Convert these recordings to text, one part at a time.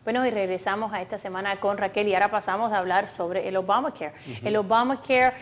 Bueno, y regresamos a esta semana con Raquel y ahora pasamos a hablar sobre el Obamacare. El Obamacare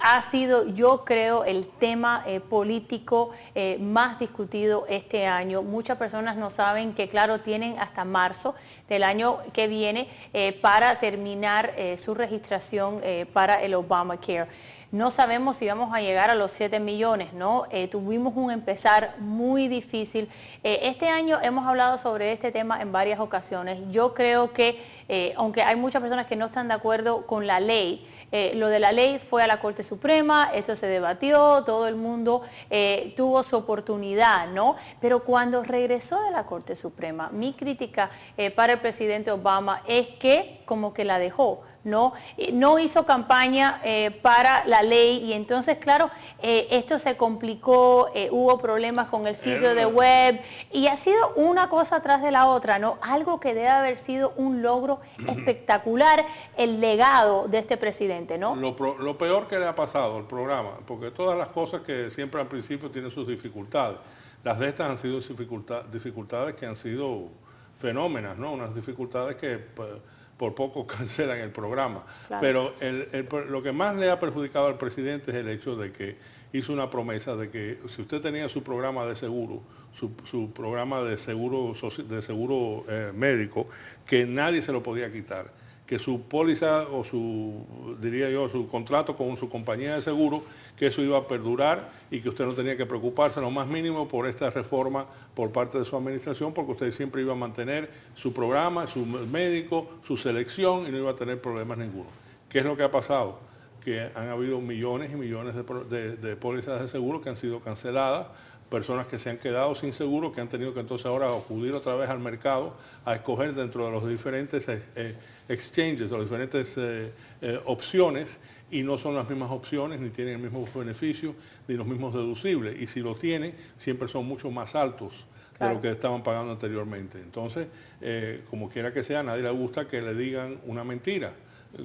ha sido, yo creo, el tema político más discutido este año. Muchas personas no saben que, claro, tienen hasta marzo del año que viene para terminar su registración para el Obamacare. No sabemos si vamos a llegar a los 7 millones, ¿no? Tuvimos un empezar muy difícil. Este año hemos hablado sobre este tema en varias ocasiones. Yo creo que, aunque hay muchas personas que no están de acuerdo con la ley, lo de la ley fue a la Corte Suprema, eso se debatió, todo el mundo tuvo su oportunidad, ¿no? Pero cuando regresó de la Corte Suprema, mi crítica para el presidente Obama es que como que la dejó. No hizo campaña para la ley y entonces, claro, esto se complicó, hubo problemas con el sitio de web y ha sido una cosa tras de la otra, ¿no? Algo que debe haber sido un logro espectacular, el legado de este presidente, ¿no? Lo peor que le ha pasado al programa, porque todas las cosas que siempre al principio tienen sus dificultades, las de estas han sido dificultades que han sido fenómenas, ¿no? Unas dificultades que por poco cancelan el programa. Claro. Pero lo que más le ha perjudicado al presidente es el hecho de que hizo una promesa de que si usted tenía su programa de seguro, su programa de seguro médico, que nadie se lo podía quitar, que su póliza o su contrato con su compañía de seguro, que eso iba a perdurar y que usted no tenía que preocuparse lo más mínimo por esta reforma por parte de su administración, porque usted siempre iba a mantener su programa, su médico, su selección y no iba a tener problemas ninguno. ¿Qué es lo que ha pasado? Que han habido millones y millones de pólizas de seguro que han sido canceladas, personas que se han quedado sin seguro, que han tenido que entonces ahora acudir otra vez al mercado a escoger dentro de los diferentes exchanges, o las diferentes opciones, y no son las mismas opciones, ni tienen el mismo beneficio, ni los mismos deducibles, y si lo tienen, siempre son mucho más altos de lo que estaban pagando anteriormente. Entonces, como quiera que sea, a nadie le gusta que le digan una mentira,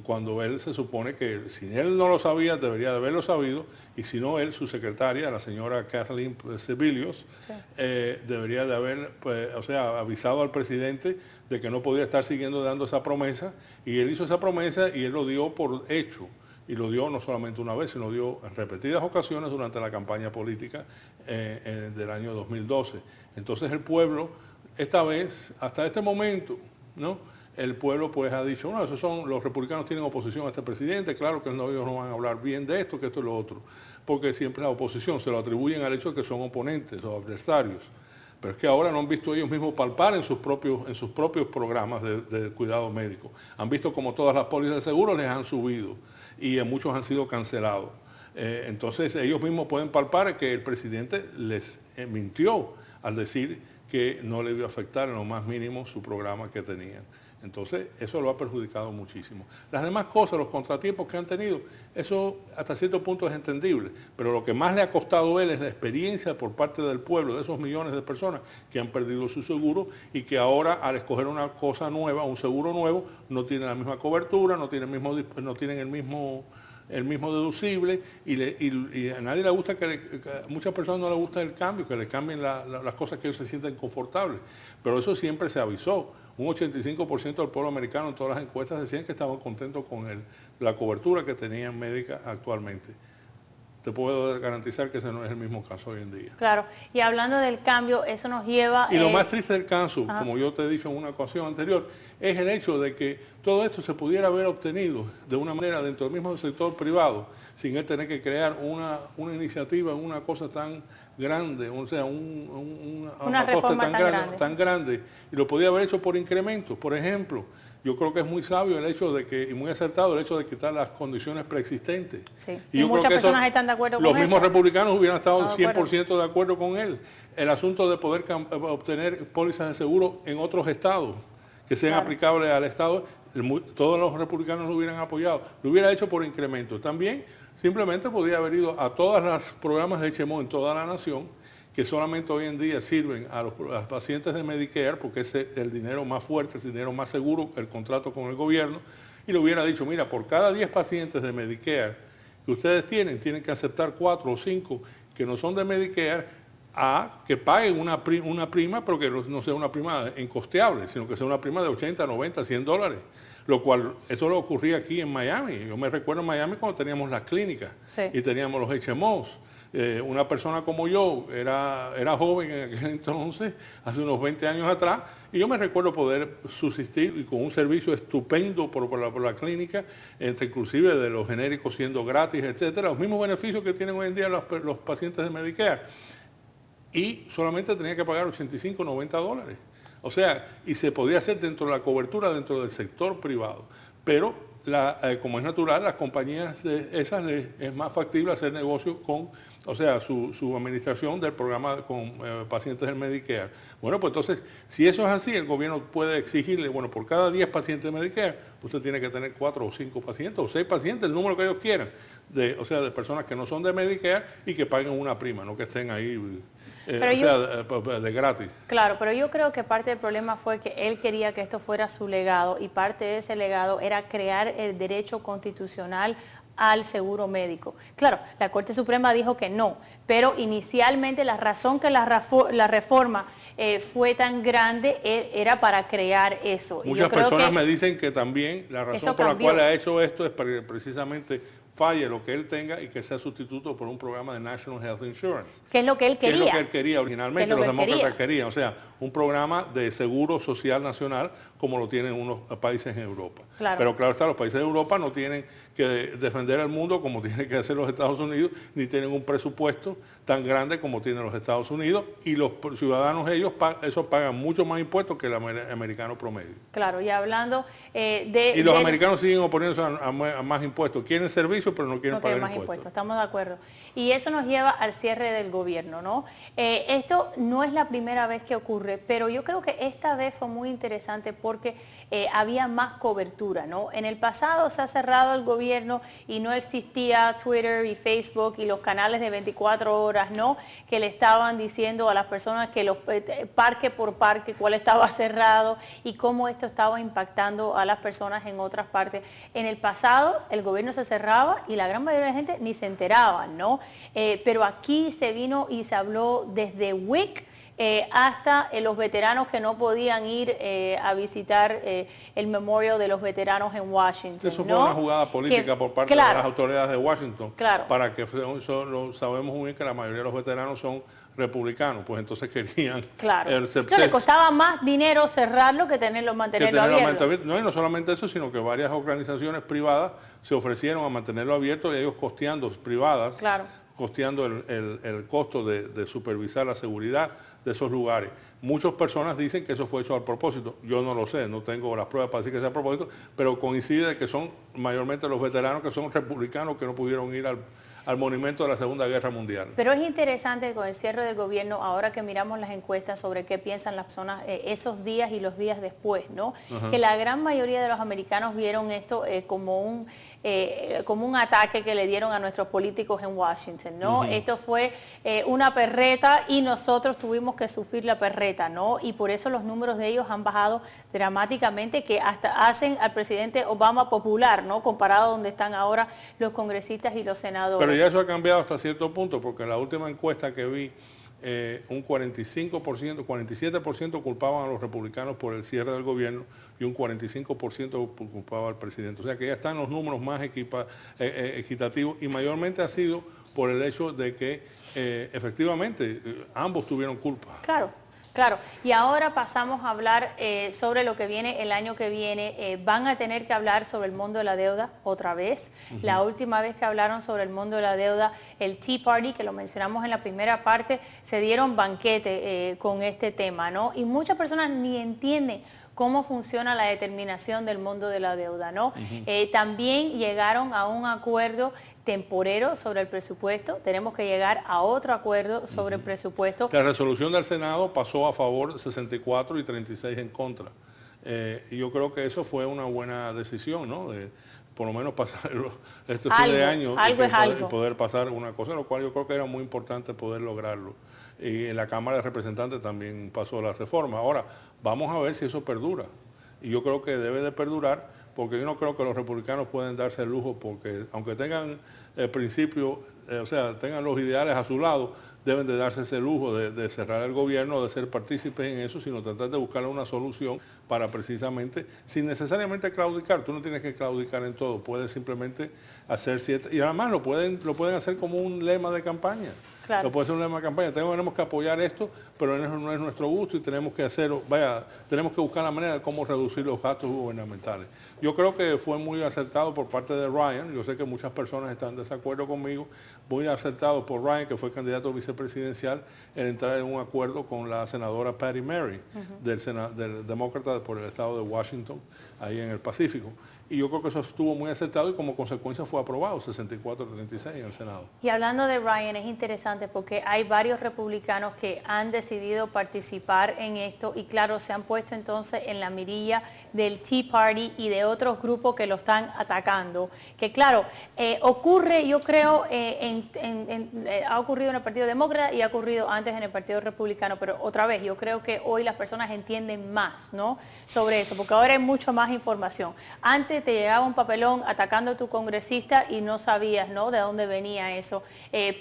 cuando él se supone que si él no lo sabía, debería de haberlo sabido, y si no él, su secretaria, la señora Kathleen Sebelius, debería de haber avisado al presidente de que no podía estar siguiendo dando esa promesa, y él hizo esa promesa y él lo dio por hecho, y lo dio no solamente una vez, sino lo dio en repetidas ocasiones durante la campaña política del año 2012. Entonces el pueblo, esta vez, hasta este momento, ¿no?, el pueblo pues ha dicho, no, los republicanos tienen oposición a este presidente, claro que ellos no van a hablar bien de esto, que esto y lo otro, porque siempre la oposición se lo atribuyen al hecho de que son oponentes o adversarios. Pero es que ahora no han visto ellos mismos palpar en sus propios programas de cuidado médico. Han visto como todas las pólizas de seguro les han subido y muchos han sido cancelados. Entonces ellos mismos pueden palpar que el presidente les mintió al decir que no le iba a afectar en lo más mínimo su programa que tenían. Entonces, eso lo ha perjudicado muchísimo. Las demás cosas, los contratiempos que han tenido, eso hasta cierto punto es entendible, pero lo que más le ha costado a él es la experiencia por parte del pueblo, de esos millones de personas que han perdido su seguro y que ahora al escoger una cosa nueva, un seguro nuevo, no tienen la misma cobertura, no tienen el mismo deducible y a nadie le gusta a muchas personas no les gusta el cambio, que le cambien las cosas que ellos se sienten confortables, pero eso siempre se avisó. Un 85% del pueblo americano en todas las encuestas decían que estaban contentos con la cobertura que tenían médica actualmente. Te puedo garantizar que ese no es el mismo caso hoy en día. Claro, y hablando del cambio, eso nos lleva... Y lo más triste del caso, como yo te he dicho en una ocasión anterior, es el hecho de que todo esto se pudiera haber obtenido de una manera dentro del mismo sector privado, sin él tener que crear una iniciativa, una cosa tan grande, o sea, una reforma tan grande, y lo podía haber hecho por incrementos. Por ejemplo, yo creo que es muy sabio el hecho de que, y muy acertado el hecho de quitar las condiciones preexistentes. Sí. Y muchas personas están de acuerdo con eso. Los mismos republicanos hubieran estado 100% de acuerdo con él. El asunto de poder obtener pólizas de seguro en otros estados, que sean aplicables al estado, todos los republicanos lo hubieran apoyado. Lo hubiera hecho por incremento. También simplemente podría haber ido a todos los programas de HMO en toda la nación, que solamente hoy en día sirven a los pacientes de Medicare, porque es el dinero más fuerte, el dinero más seguro, el contrato con el gobierno, y le hubiera dicho, mira, por cada 10 pacientes de Medicare que ustedes tienen que aceptar 4 o 5 que no son de Medicare, a que paguen una prima, pero que no sea una prima incosteable, sino que sea una prima de 80, 90, 100 dólares. Lo cual, eso lo ocurría aquí en Miami. Yo me recuerdo en Miami cuando teníamos las clínicas y teníamos los HMOs. Una persona como yo era joven en aquel entonces, hace unos 20 años atrás, y yo me recuerdo poder subsistir y con un servicio estupendo por la clínica, inclusive de los genéricos siendo gratis, etcétera, los mismos beneficios que tienen hoy en día los pacientes de Medicare. Y solamente tenía que pagar 85, 90 dólares. O sea, y se podía hacer dentro de la cobertura, dentro del sector privado. Pero, como es natural, las compañías esas es más factible hacer negocio con, o sea, su administración del programa con pacientes del Medicare. Bueno, pues entonces, si eso es así, el gobierno puede exigirle, bueno, por cada 10 pacientes de Medicare, usted tiene que tener 4 o 5 pacientes, o 6 pacientes, el número que ellos quieran, o sea, de personas que no son de Medicare y que paguen una prima, no que estén ahí de gratis. Claro, pero yo creo que parte del problema fue que él quería que esto fuera su legado y parte de ese legado era crear el derecho constitucional al seguro médico. Claro, la Corte Suprema dijo que no, pero inicialmente la razón que la reforma fue tan grande era para crear eso. Muchas personas me dicen que también la razón por la cual ha hecho esto es precisamente falle lo que él tenga y que sea sustituto por un programa de National Health Insurance. ¿Qué es lo que él quería? ¿Qué es lo que él quería originalmente, los demócratas querían? O sea, un programa de seguro social nacional como lo tienen unos países en Europa. Claro. Pero claro está, los países de Europa no tienen que defender al mundo como tienen que hacer los Estados Unidos, ni tienen un presupuesto tan grande como tienen los Estados Unidos, y los ciudadanos ellos pagan mucho más impuestos que el americano promedio. Claro, y hablando Y los americanos siguen oponiéndose a más impuestos. Quieren servicios, pero no quieren pagar más impuestos. Estamos de acuerdo. Y eso nos lleva al cierre del gobierno, ¿no? Esto no es la primera vez que ocurre, pero yo creo que esta vez fue muy interesante porque había más cobertura, ¿no? En el pasado se ha cerrado el gobierno y no existía Twitter y Facebook y los canales de 24 horas, ¿no? Que le estaban diciendo a las personas que los parque por parque cuál estaba cerrado y cómo esto estaba impactando a las personas en otras partes. En el pasado el gobierno se cerraba y la gran mayoría de la gente ni se enteraba, ¿no? Pero aquí se vino y se habló desde WIC hasta los veteranos que no podían ir a visitar el memorial de los veteranos en Washington. Eso fue una jugada política por parte de las autoridades de Washington, para que sabemos muy bien que la mayoría de los veteranos son republicanos, pues entonces querían... Claro, le costaba más dinero cerrarlo que mantenerlo abierto. No, y no solamente eso, sino que varias organizaciones privadas se ofrecieron a mantenerlo abierto y ellos costeando, privadas, costeando el costo de supervisar la seguridad de esos lugares. Muchas personas dicen que eso fue hecho a propósito. Yo no lo sé, no tengo las pruebas para decir que sea a propósito, pero coincide de que son mayormente los veteranos que son republicanos que no pudieron ir al monumento de la Segunda Guerra Mundial. Pero es interesante con el cierre del gobierno, ahora que miramos las encuestas sobre qué piensan las personas esos días y los días después, ¿no? Que la gran mayoría de los americanos vieron esto como un ataque que le dieron a nuestros políticos en Washington, ¿no? Esto fue una perreta y nosotros tuvimos que sufrir la perreta, ¿no? Y por eso los números de ellos han bajado dramáticamente, que hasta hacen al presidente Obama popular, ¿no? Comparado a donde están ahora los congresistas y los senadores. Pero ya eso ha cambiado hasta cierto punto, porque en la última encuesta que vi, un 45%, 47% culpaban a los republicanos por el cierre del gobierno y un 45% culpaba al presidente. O sea que ya están los números más equitativos y mayormente ha sido por el hecho de que efectivamente ambos tuvieron culpa. Claro, y ahora pasamos a hablar sobre lo que viene el año que viene. Van a tener que hablar sobre el mundo de la deuda otra vez. La última vez que hablaron sobre el mundo de la deuda, el Tea Party, que lo mencionamos en la primera parte, se dieron banquete con este tema, ¿no? Y muchas personas ni entienden cómo funciona la determinación del mundo de la deuda, ¿no? También llegaron a un acuerdo temporero sobre el presupuesto, tenemos que llegar a otro acuerdo sobre el presupuesto. La resolución del Senado pasó a favor 64 y 36 en contra. Y yo creo que eso fue una buena decisión, ¿no? Por lo menos pasar este fin de año y poder pasar una cosa, lo cual yo creo que era muy importante poder lograrlo. Y en la Cámara de Representantes también pasó la reforma. Ahora, vamos a ver si eso perdura. Y yo creo que debe de perdurar, porque yo no creo que los republicanos pueden darse el lujo, porque aunque tengan el principio, o sea, tengan los ideales a su lado, deben de darse ese lujo de cerrar el gobierno, de ser partícipes en eso, sino tratar de buscar una solución para precisamente, sin necesariamente claudicar. Tú no tienes que claudicar en todo, puedes simplemente hacer ciertas, y además lo pueden hacer como un lema de campaña. Claro. Lo puede ser un lema de campaña. Tenemos que apoyar esto, pero no es nuestro gusto y tenemos que hacerlo. Tenemos que buscar la manera de cómo reducir los gastos gubernamentales. Yo creo que fue muy acertado por parte de Ryan. Yo sé que muchas personas están en desacuerdo conmigo. Muy acertado por Ryan, que fue candidato vicepresidencial, en entrar en un acuerdo con la senadora Patty Murray, del demócrata por el estado de Washington, ahí en el Pacífico. Y yo creo que eso estuvo muy acertado y como consecuencia fue aprobado 64-36 en el Senado. Y hablando de Ryan, es interesante porque hay varios republicanos que han decidido participar en esto y claro, se han puesto entonces en la mirilla del Tea Party y de otros grupos que lo están atacando. Que claro, ocurre, yo creo, ha ocurrido en el Partido Demócrata y ha ocurrido antes en el Partido Republicano, pero otra vez, yo creo que hoy las personas entienden más, ¿no?, sobre eso, porque ahora hay mucho más información. Antes te llegaba un papelón atacando a tu congresista y no sabías, ¿no?, de dónde venía eso,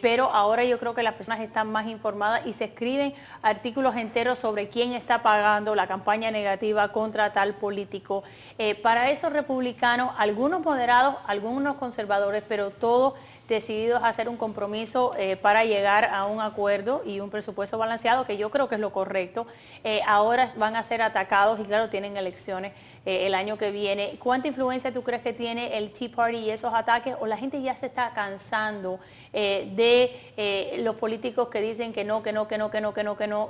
pero ahora yo creo que las personas están más informadas y se escriben artículos enteros sobre quién está pagando la campaña negativa contra tal político. Para esos republicanos, algunos moderados, algunos conservadores, pero todos decididos a hacer un compromiso para llegar a un acuerdo y un presupuesto balanceado, que yo creo que es lo correcto. Ahora van a ser atacados y claro, tienen elecciones el año que viene. ¿Cuánta influencia tú crees que tiene el Tea Party y esos ataques? ¿O la gente ya se está cansando de los políticos que dicen que no,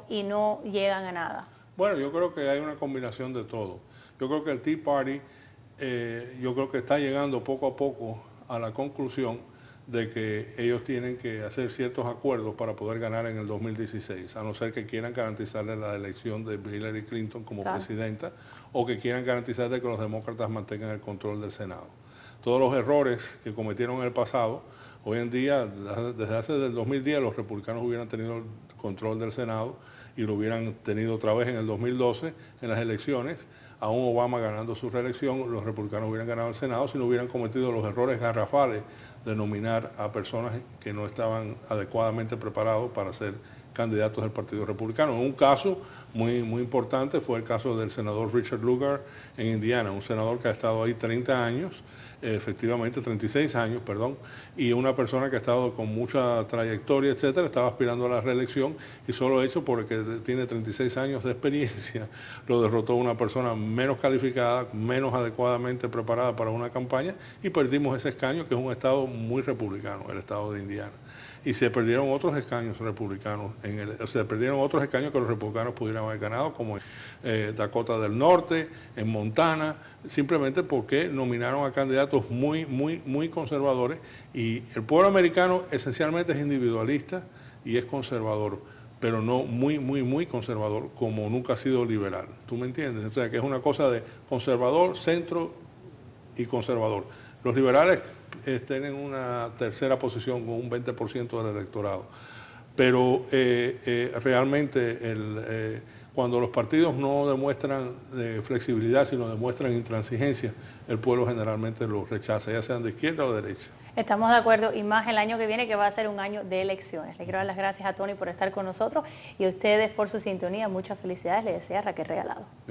y no llegan a nada? Bueno, yo creo que hay una combinación de todo. Yo creo que el Tea Party, yo creo que está llegando poco a poco a la conclusión de que ellos tienen que hacer ciertos acuerdos para poder ganar en el 2016, a no ser que quieran garantizarle la elección de Hillary Clinton como presidenta o que quieran garantizar de que los demócratas mantengan el control del Senado. Todos los errores que cometieron en el pasado, hoy en día, desde hace del 2010, los republicanos hubieran tenido el control del Senado y lo hubieran tenido otra vez en el 2012 en las elecciones, aún Obama ganando su reelección, los republicanos hubieran ganado el Senado si no hubieran cometido los errores garrafales de nominar a personas que no estaban adecuadamente preparados para ser candidatos del Partido Republicano. En un caso muy importante fue el caso del senador Richard Lugar en Indiana, un senador que ha estado ahí 30 años, efectivamente 36 años, perdón, y una persona que ha estado con mucha trayectoria, etcétera, estaba aspirando a la reelección y solo hecho porque tiene 36 años de experiencia, lo derrotó una persona menos calificada, menos adecuadamente preparada para una campaña y perdimos ese escaño que es un estado muy republicano, el estado de Indiana. Y se perdieron otros escaños republicanos, se perdieron otros escaños que los republicanos pudieran haber ganado, como en Dakota del Norte, en Montana, simplemente porque nominaron a candidatos muy conservadores y el pueblo americano esencialmente es individualista y es conservador, pero no muy conservador, como nunca ha sido liberal. ¿Tú me entiendes? O sea, que es una cosa de conservador, centro y conservador. Los liberales tienen una tercera posición con un 20% del electorado. Pero realmente cuando los partidos no demuestran flexibilidad, sino demuestran intransigencia, el pueblo generalmente los rechaza, ya sean de izquierda o de derecha. Estamos de acuerdo, y más el año que viene, que va a ser un año de elecciones. Le quiero dar las gracias a Tony por estar con nosotros y a ustedes por su sintonía. Muchas felicidades, le desea Raquel Regalado.